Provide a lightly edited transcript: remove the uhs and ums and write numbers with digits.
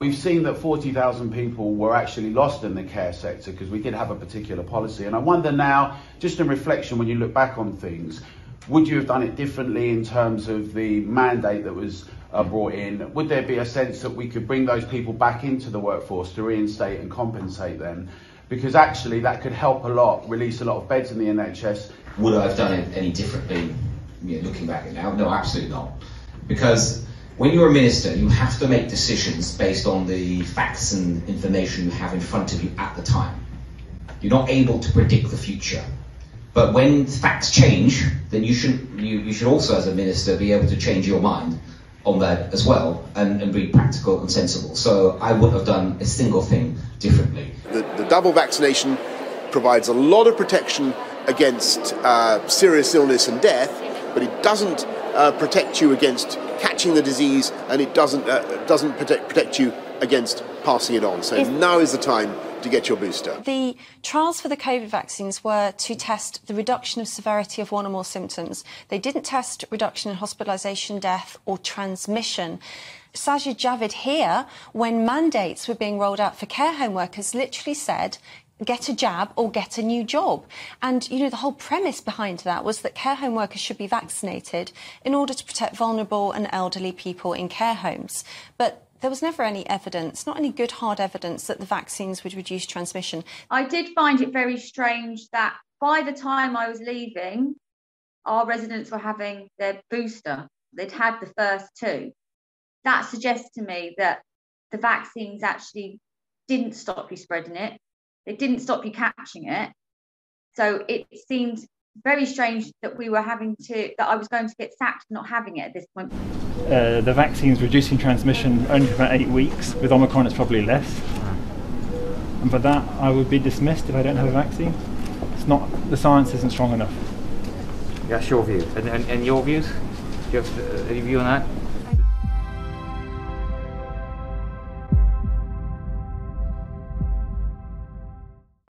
We've seen that 40,000 people were actually lost in the care sector because we did have a particular policy. And I wonder now, just in reflection, when you look back on things, would you have done it differently in terms of the mandate that was brought in? Would there be a sense that we could bring those people back into the workforce to reinstate and compensate them? Because actually that could help a lot, release a lot of beds in the NHS. Would I have done it any differently, looking back at it now? No, absolutely not. Because when you're a minister, you have to make decisions based on the facts and information you have in front of you at the time. You're not able to predict the future. But when facts change, then you should also, as a minister, be able to change your mind on that as well and be practical and sensible. So I wouldn't have done a single thing differently. The double vaccination provides a lot of protection against serious illness and death, but it doesn't protect you against catching the disease, and it doesn't protect you against passing it on. So now is the time to get your booster. The trials for the COVID vaccines were to test the reduction of severity of one or more symptoms. They didn't test reduction in hospitalisation, death or transmission. Sajid Javid here, when mandates were being rolled out for care home workers, literally said, get a jab or get a new job. And, the whole premise behind that was that care home workers should be vaccinated in order to protect vulnerable and elderly people in care homes. But there was never any evidence, not any good hard evidence, that the vaccines would reduce transmission. I did find it very strange that by the time I was leaving, our residents were having their booster. They'd had the first two. That suggests to me that the vaccines actually didn't stop you spreading it. They didn't stop you catching it. So it seemed very strange that I was going to get sacked for not having it at this point. The vaccine's reducing transmission only for about 8 weeks. With Omicron, it's probably less. And for that, I would be dismissed if I don't have a vaccine. The science isn't strong enough. That's your view. And your views? Do you have a view on that?